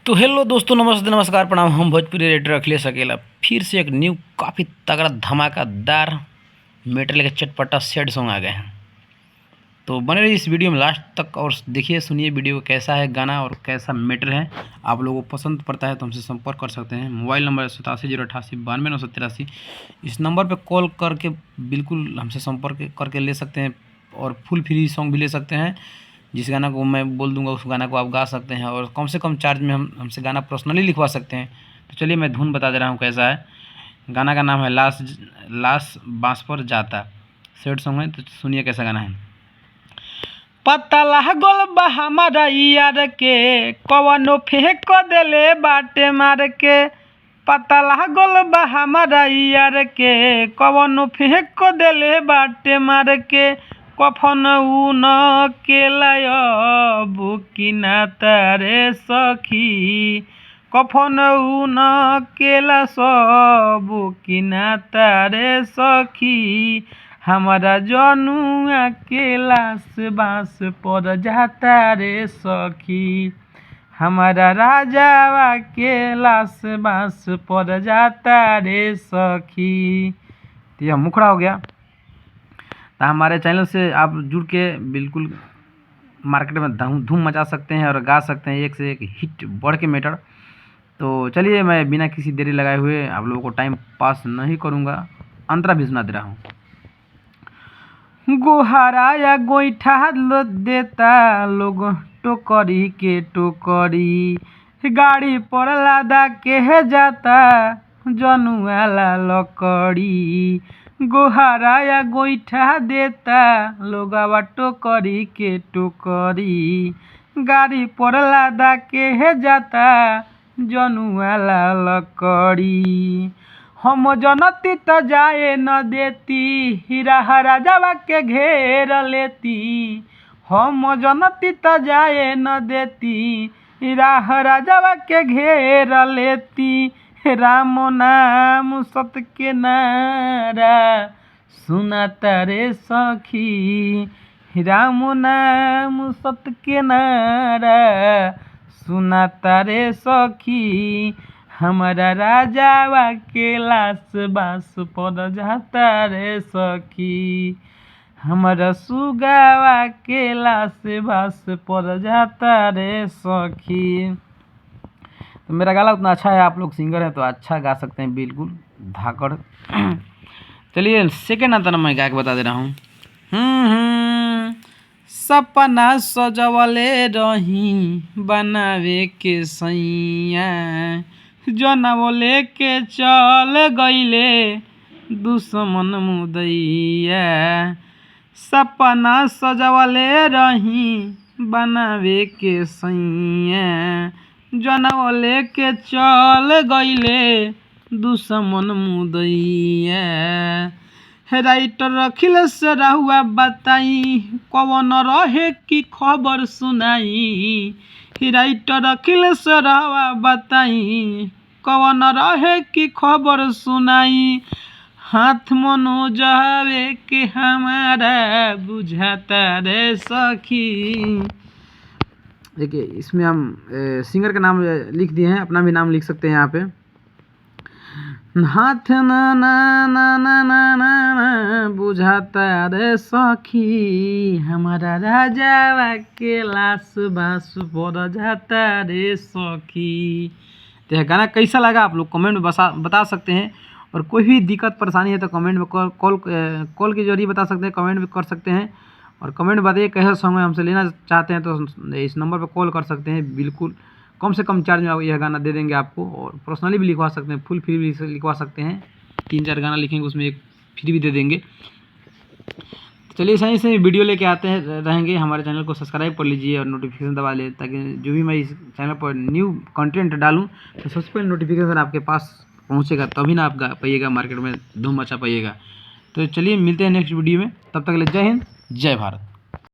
तो हेलो दोस्तों, नमस्ते, नमस्कार, प्रणाम। हम भोजपुरी रेडियो अखिलेश अकेला फिर से एक न्यू काफ़ी तगड़ा धमाकेदार मेटर लेकर चटपटा सैड सॉन्ग आ गए हैं। तो बने रहिए इस वीडियो में लास्ट तक और देखिए, सुनिए वीडियो कैसा है गाना और कैसा मेटर है। आप लोगों को पसंद पड़ता है तो हमसे संपर्क कर सकते हैं। Mobile number 8708892983। इस नंबर पर कॉल करके बिल्कुल हमसे संपर्क करके ले सकते हैं और फुल फ्री सॉन्ग भी ले सकते हैं। जिस गाना को मैं बोल दूंगा उस गाना को आप गा सकते हैं और कम से कम चार्ज में हम हमसे गाना पर्सनली लिखवा सकते हैं। तो चलिए मैं धुन बता दे रहा हूँ कैसा है। गाना का नाम है लाश लाश बाँस पर जाता, सैड सॉन्ग है। तो सुनिए कैसा गाना है। पता लागल बा हमारा यार के कवनो फेंक देले बाटे मार के। पता लागल बा हमारा यार के कवनो फेंक देले बाटे मार के। कफन उ न केलाय बुकिना तारे सखी। कफन उ न केला बुकिना तारे सखी। हमारा जनुआ के लाश बाँस पर जाता रे सखी। हमारा राजावा के लाश बाँस पर जाता रे सखी। तो यह मुखड़ा हो गया। तो हमारे चैनल से आप जुड़ के बिल्कुल मार्केट में धूम मचा सकते हैं और गा सकते हैं एक से एक हिट बढ़ के मेटर। तो चलिए मैं बिना किसी देरी लगाए हुए आप लोगों को टाइम पास नहीं करूँगा, अंतरा भी सुना दे रहा हूँ। गोहारा या गोईठा देता लोग टोकरी के टोकरी। गाड़ी पर लादा के जाता जनुआला लकड़ी। गोहारा या गोईठा देता लोगवा टोकरी के टोकरी। गाड़ी पर लादा के जाता जनुआला लकड़ी। हम जनती त जाए न देती हीरा राजावा के घेर लेती। हम जनती त जाए न देती हीरा राजावा के घेर लेती। राम नाम सत के नारा सुनाता रे सखी। राम नाम सत के नारा सुनाता रे सखी। हमारा राजावा के लाश बाँस पर जाता रे सखी। हमारा सुगावा के लाश बाँस पर जाता रे सखी। तो मेरा गाना उतना अच्छा है, आप लोग सिंगर हैं तो अच्छा गा सकते हैं बिल्कुल धाकड़। चलिए सेकेंड अंतर मैं गा के बता दे रहा हूँ। सपना सजवले रही बनावे के सैया। जनवो लेके चल गईले दुश्मन मुदैया। सपना सजवले रही बनावे के सैया। जनवो लेके चल गईले दुश्मन मुदैया। राइटर अखिलेश रहुआ बताई कवन रहे की खबर सुनाई। राइटर अखिलेश रहुआ बताई कवन रहे की खबर सुनाई। हाथ मनोज हवे के हमारा बुझाता रे सखी। देखिए इसमें हम सिंगर का नाम लिख दिए हैं, अपना भी नाम लिख सकते हैं यहाँ पे। हाथ ना ना ना ना ना ना बुझाता रे सखी। हमारा राजावा के लाश बाँस पर जाता रे सखी। तो यह गाना कैसा लगा आप लोग कमेंट में बता सकते हैं। और कोई भी दिक्कत परेशानी है तो कमेंट में कॉल के जरिए बता सकते हैं, कमेंट भी कर सकते हैं। और कमेंट में बताइए कैसा सॉन्ग हमसे लेना चाहते हैं तो इस नंबर पर कॉल कर सकते हैं। बिल्कुल कम से कम चार्ज में यह गाना दे देंगे आपको और पर्सनली भी लिखवा सकते हैं, फुल फ्री भी लिखवा सकते हैं। 3-4 गाना लिखेंगे उसमें एक फ्री भी दे देंगे। चलिए सही से वीडियो लेके आते हैं रहेंगे। हमारे चैनल को सब्सक्राइब कर लीजिए और नोटिफिकेशन दबा ले, ताकि जो भी मैं इस चैनल पर न्यू कंटेंट डालूँ तो सबसे पहले नोटिफिकेशन आपके पास पहुँचेगा, तभी ना आप गा पाइएगा, मार्केट में धूम मचा पाइएगा। तो चलिए मिलते हैं नेक्स्ट वीडियो में, तब तक के लिए जय हिंद जय भारत।